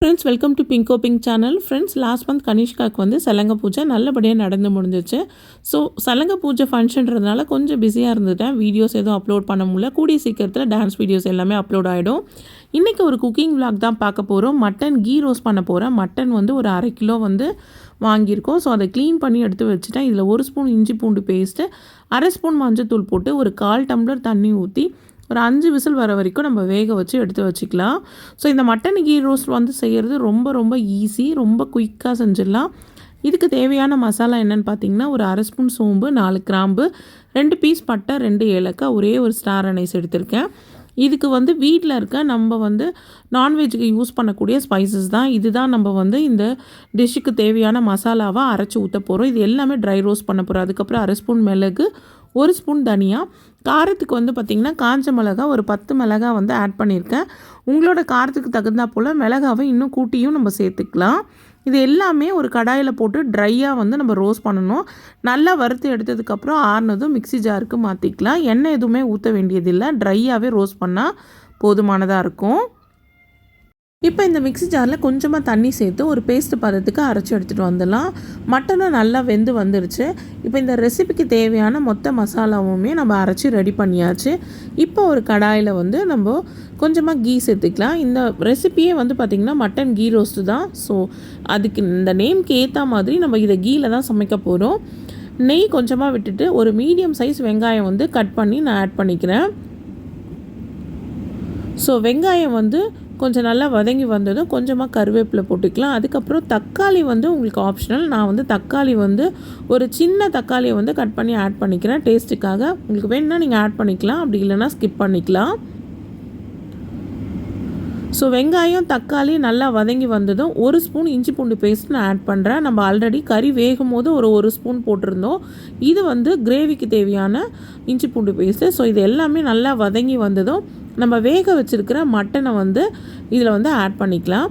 Friends, welcome to Bingo Pink channel. Friends, last month கனிஷ்காவுக்கு வந்து சலங்க பூஜை நல்லபடியாக நடந்து முடிஞ்சிச்சு. ஸோ சலங்க பூஜை ஃபங்க்ஷன்றதுனால கொஞ்சம் பிஸியாக இருந்துட்டேன். வீடியோஸ் எதுவும் அப்லோட் பண்ண முடியல. கூடிய சீக்கிரத்தில் டான்ஸ் வீடியோஸ் எல்லாமே அப்லோட் ஆகிடும். இன்றைக்கி ஒரு குக்கிங் விளாக் தான் பார்க்க போகிறோம். மட்டன் கீ ரோஸ்ட் பண்ண போகிறேன். மட்டன் வந்து ஒரு 1/2 கிலோ வந்து வாங்கியிருக்கோம். ஸோ அதை க்ளீன் பண்ணி எடுத்து வச்சுட்டேன். இதில் 1 ஸ்பூன் இஞ்சி பூண்டு பேஸ்ட்டு, 1/2 ஸ்பூன் மஞ்சத்தூள் போட்டு ஒரு 1/4 டம்ளர் தண்ணி ஊற்றி ஒரு 5 விசில் வர வரைக்கும் நம்ம வேக வச்சு எடுத்து வச்சுக்கலாம். ஸோ இந்த மட்டன் கீ ரோஸ்ட் வந்து செய்கிறது ரொம்ப ரொம்ப ஈஸி, ரொம்ப குயிக்காக செஞ்சிடலாம். இதுக்கு தேவையான மசாலா என்னென்னு பார்த்தீங்கன்னா, ஒரு 1/2 ஸ்பூன் சோம்பு, 4 கிராம்பு, 2 பீஸ் பட்டை, 2 ஏலக்காய், ஒரே ஒரு ஸ்டார் அனைஸ் எடுத்திருக்கேன். இதுக்கு வந்து வீட்டில் இருக்க நம்ம வந்து நான்வெஜ்ஜுக்கு யூஸ் பண்ணக்கூடிய ஸ்பைசஸ் தான். இதுதான் நம்ம வந்து இந்த டிஷ்ஷுக்கு தேவையான மசாலாவாக அரைச்சி ஊற்ற போகிறோம். இது எல்லாமே ட்ரை ரோஸ்ட் பண்ண போகிறோம். அதுக்கப்புறம் 1/2 ஸ்பூன் மிளகு, 1 ஸ்பூன் தனியா, காரத்துக்கு வந்து பார்த்திங்கன்னா காஞ்ச மிளகா ஒரு 10 மிளகா வந்து ஆட் பண்ணியிருக்கேன். உங்களோட காரத்துக்கு தகுந்தா போல் மிளகாவை இன்னும் கூட்டியும் நம்ம சேர்த்துக்கலாம். இது எல்லாமே ஒரு கடாயில் போட்டு ட்ரையாக வந்து நம்ம ரோஸ்ட் பண்ணணும். நல்லா வறுத்து எடுத்ததுக்கப்புறம் ஆறுனதும் மிக்ஸி ஜாருக்கு மாற்றிக்கலாம். எண்ணெய் எதுவுமே ஊற்ற வேண்டியதில்லை. ட்ரையாகவே ரோஸ்ட் பண்ணால் போதுமானதாக இருக்கும். இப்போ இந்த மிக்ஸி ஜாரில் கொஞ்சமாக தண்ணி சேர்த்து ஒரு பேஸ்ட் பதத்துக்கு அரைச்சி எடுத்துகிட்டு வந்துடலாம். மட்டனும் நல்லா வெந்து வந்துருச்சு. இப்போ இந்த ரெசிபிக்கு தேவையான மொத்த மசாலாவுமே நம்ம அரைச்சி ரெடி பண்ணியாச்சு. இப்போ ஒரு கடாயில் வந்து நம்ம கொஞ்சமாக கீ சேர்த்துக்கலாம். இந்த ரெசிபியே வந்து பார்த்திங்கன்னா மட்டன் கீ ரோஸ்ட்டு தான். ஸோ அதுக்கு இந்த நேம்க்கு ஏற்ற மாதிரி நம்ம இதை கீயில் தான் சமைக்க போகிறோம். நெய் கொஞ்சமாக விட்டுட்டு ஒரு மீடியம் சைஸ் வெங்காயம் வந்து கட் பண்ணி நான் ஆட் பண்ணிக்கிறேன். ஸோ வெங்காயம் வந்து கொஞ்சம் நல்லா வதங்கி வந்ததும் கொஞ்சமாக கருவேப்பிலை போட்டுக்கலாம். அதுக்கப்புறம் தக்காளி வந்து உங்களுக்கு ஆப்ஷனல். நான் வந்து தக்காளி வந்து ஒரு சின்ன தக்காளியை வந்து கட் பண்ணி ஆட் பண்ணிக்கிறேன் டேஸ்ட்டுக்காக. உங்களுக்கு வேணும்னா நீங்கள் ஆட் பண்ணிக்கலாம், அப்படி இல்லைனா ஸ்கிப் பண்ணிக்கலாம். ஸோ வெங்காயம் தக்காளி நல்லா வதங்கி வந்ததும் 1 ஸ்பூன் இஞ்சி பூண்டு பேஸ்ட் நான் ஆட் பண்ணுறேன். நம்ம ஆல்ரெடி கறி வேகும் போது ஒரு ஸ்பூன் போட்டிருந்தோம். இது வந்து கிரேவிக்கு தேவையான இஞ்சி பூண்டு பேஸ்ட்டு. ஸோ இது எல்லாமே நல்லா வதங்கி வந்ததும் நம்ம வேக வச்சுருக்கிற மட்டனை வந்து இதில் வந்து ஆட் பண்ணிக்கலாம்.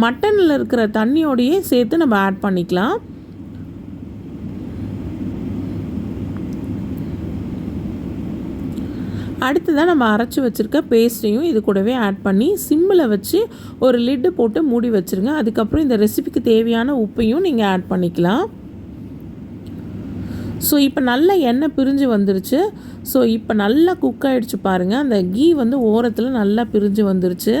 மட்டனில் இருக்கிற தண்ணியோடையே சேர்த்து நம்ம ஆட் பண்ணிக்கலாம். அடுத்ததாக நம்ம அரைச்சி வச்சுருக்க பேஸ்ட்டையும் இது கூடவே ஆட் பண்ணி சிம்மில் வச்சு ஒரு லிட்டு போட்டு மூடி வச்சுருங்க. அதுக்கப்புறம் இந்த ரெசிபிக்கு தேவையான உப்பையும் நீங்கள் ஆட் பண்ணிக்கலாம். ஸோ இப்போ நல்லா எண்ணெய் பிரிஞ்சு வந்துருச்சு. ஸோ இப்போ நல்லா குக் ஆகிடுச்சு பாருங்கள். அந்த கீ வந்து ஓரத்தில் நல்லா பிரிஞ்சு வந்துருச்சு.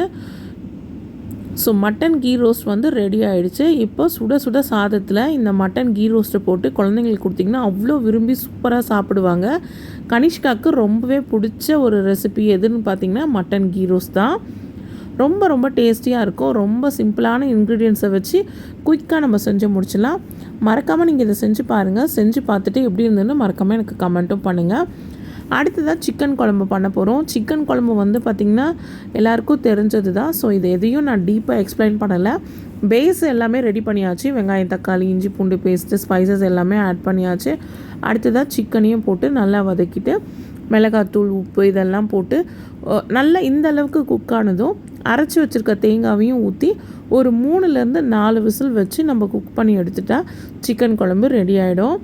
ஸோ மட்டன் கீ ரோஸ்ட் வந்து ரெடி ஆகிடுச்சு. இப்போ சுட சுட சாதத்தில் இந்த மட்டன் கீ ரோஸ்ட்டை போட்டு குழந்தைங்களுக்கு கொடுத்திங்கன்னா அவ்வளோ விரும்பி சூப்பராக சாப்பிடுவாங்க. கனிஷ்காவுக்கு ரொம்பவே பிடிச்ச ஒரு ரெசிபி எதுன்னு பார்த்திங்கன்னா மட்டன் கீ ரோஸ்ட் தான். ரொம்ப ரொம்ப டேஸ்டியாக இருக்கும். ரொம்ப சிம்பிளான இன்க்ரீடியன்ஸை வச்சு குயிக்காக நம்ம செஞ்சு முடிச்சிடலாம். மறக்காமல் நீங்கள் இதை செஞ்சு பாருங்கள். செஞ்சு பார்த்துட்டு எப்படி இருந்ததுன்னு மறக்காமல் எனக்கு கமெண்ட்டும் பண்ணுங்கள். அடுத்ததாக சிக்கன் குழம்பு பண்ண போகிறோம். சிக்கன் குழம்பு வந்து பார்த்திங்கன்னா எல்லாருக்கும் தெரிஞ்சது தான். ஸோ இது எதையும் நான் டீப்பாக எக்ஸ்பிளைன் பண்ணலை. பேஸ் எல்லாமே ரெடி பண்ணியாச்சு. வெங்காயம் தக்காளி இஞ்சி பூண்டு பேஸ்ட்டு ஸ்பைசஸ் எல்லாமே ஆட் பண்ணியாச்சு. அடுத்ததாக சிக்கனையும் போட்டு நல்லா வதக்கிட்டு மிளகாத்தூள் உப்பு இதெல்லாம் போட்டு நல்லா இந்த அளவுக்கு குக் ஆனதும் அரைச்சி வச்சுருக்க தேங்காவையும் ஊற்றி ஒரு 3லேருந்து 4 விசில் வச்சு நம்ம குக் பண்ணி எடுத்துட்டா சிக்கன் குழம்பு ரெடி ஆகிடும்.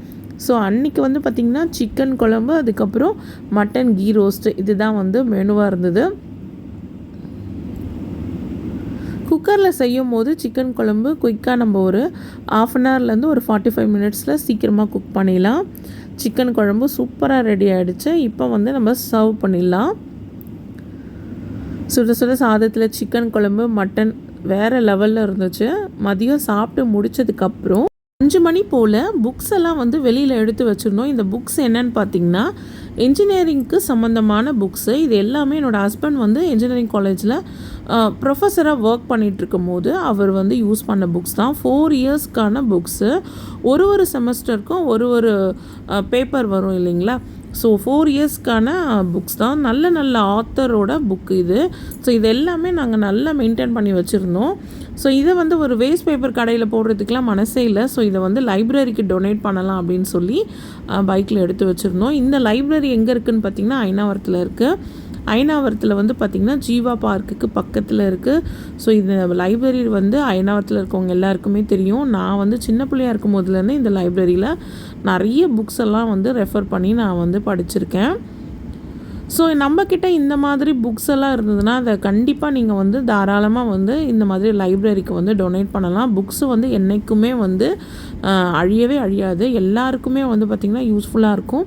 ஸோ அன்றைக்கி வந்து பார்த்திங்கன்னா சிக்கன் குழம்பு, அதுக்கப்புறம் மட்டன் கீ ரோஸ்ட்டு இதுதான் வந்து மெனுவாக இருந்தது. குக்கரில் செய்யும் போது சிக்கன் குழம்பு குயிக்காக நம்ம ஒரு 1/2 ஹவர்லேருந்து ஒரு 45 மினிட்ஸில் சீக்கிரமாக குக் பண்ணிடலாம். சிக்கன் குழம்பு சூப்பராக ரெடி ஆகிடுச்சு. இப்போ வந்து நம்ம சர்வ் பண்ணிடலாம். சுட சுட சாதத்தில் சிக்கன் குழம்பு மட்டன் வேறு லெவலில் இருந்துச்சு. மதியம் சாப்பிட்டு முடித்ததுக்கப்புறம் 5 மணி போல் புக்ஸ் எல்லாம் வந்து வெளியில் எடுத்து வச்சுருந்தோம். இந்த புக்ஸ் என்னென்னு பார்த்திங்கன்னா இன்ஜினியரிங்க்கு சம்மந்தமான புக்ஸு. இது எல்லாமே என்னோடய ஹஸ்பண்ட் வந்து இன்ஜினியரிங் காலேஜில் ப்ரொஃபஸராக ஒர்க் பண்ணிகிட்ருக்கும் போது அவர் வந்து யூஸ் பண்ண புக்ஸ் தான். 4 இயர்ஸ்க்கான புக்ஸு. ஒரு செமஸ்டருக்கும் ஒரு பேப்பர் வரும் இல்லைங்களா. ஸோ 4 இயர்ஸ்க்கான புக்ஸ் தான். நல்ல நல்ல ஆத்தரோட புக்கு இது. ஸோ இது எல்லாமே நாங்கள் நல்லா மெயின்டைன் பண்ணி வச்சுருந்தோம். ஸோ இதை வந்து ஒரு வேஸ்ட் பேப்பர் கடையில் போடுறதுக்கெலாம் மனசே இல்லை. ஸோ இதை வந்து லைப்ரரிக்கு டொனேட் பண்ணலாம் அப்படின்னு சொல்லி பைக்கில் எடுத்து வச்சுருந்தோம். இந்த லைப்ரரி எங்கே இருக்குதுன்னு பார்த்திங்கன்னா ஐனாவரத்தில் இருக்குது. ஐனாவரத்தில் வந்து பார்த்திங்கன்னா ஜீவா பார்க்குக்கு பக்கத்தில் இருக்குது. ஸோ இந்த லைப்ரரி வந்து ஐனாவரத்தில் இருக்கவங்க எல்லாருக்குமே தெரியும். நான் வந்து சின்ன பிள்ளையாக இருக்கும் போதுலேருந்து இந்த லைப்ரரியில் நிறைய புக்ஸ் எல்லாம் வந்து ரெஃபர் பண்ணி நான் வந்து படிச்சிருக்கேன். ஸோ நம்மக்கிட்ட இந்த மாதிரி புக்ஸ் எல்லாம் இருந்ததுன்னா அதை கண்டிப்பாக நீங்கள் வந்து தாராளமாக வந்து இந்த மாதிரி லைப்ரரிக்கு வந்து டொனேட் பண்ணலாம். புக்ஸு வந்து என்றைக்குமே வந்து அழியவே அழியாது. எல்லாருக்குமே வந்து பார்த்திங்கன்னா யூஸ்ஃபுல்லாக இருக்கும்.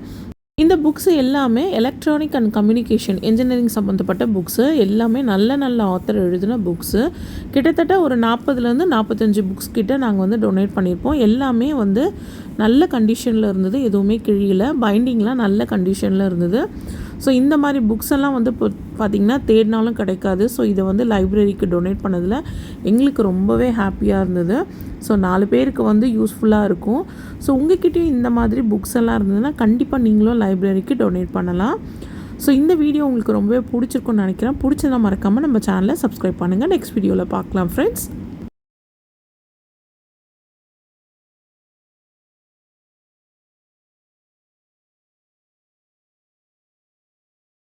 இந்த புக்ஸு எல்லாமே எலக்ட்ரானிக் அண்ட் கம்யூனிகேஷன் இன்ஜினியரிங் சம்மந்தப்பட்ட புக்ஸு. எல்லாமே நல்ல நல்ல ஆத்தர் எழுதின புக்ஸு. கிட்டத்தட்ட ஒரு 40லேருந்து 45 புக்ஸ் கிட்ட நாங்கள் வந்து டொனேட் பண்ணியிருப்போம். எல்லாமே வந்து நல்ல கண்டிஷனில் இருந்தது. எதுவுமே கிழியல. பைண்டிங்லாம் நல்ல கண்டிஷனில் இருந்தது. ஸோ இந்த மாதிரி புக்ஸ் எல்லாம் வந்து இப்போ பார்த்திங்கன்னா தேடினாலும் கிடைக்காது. ஸோ இதை வந்து லைப்ரரிக்கு டொனேட் பண்ணதில் எங்களுக்கு ரொம்பவே ஹாப்பியாக இருந்தது. ஸோ 4 பேருக்கு வந்து யூஸ்ஃபுல்லாக இருக்கும். ஸோ உங்கள்கிட்டயும் இந்த மாதிரி புக்ஸ் எல்லாம் இருந்ததுன்னா கண்டிப்பாக நீங்களும் லைப்ரரிக்கு டொனேட் பண்ணலாம். ஸோ இந்த வீடியோ உங்களுக்கு ரொம்பவே பிடிச்சிருக்குன்னு நினைக்கிறேன். பிடிச்சதா மறக்காமல் நம்ம சேனலை சப்ஸ்கிரைப் பண்ணுங்கள். நெக்ஸ்ட் வீடியோவில் பார்க்கலாம் ஃப்ரெண்ட்ஸ்.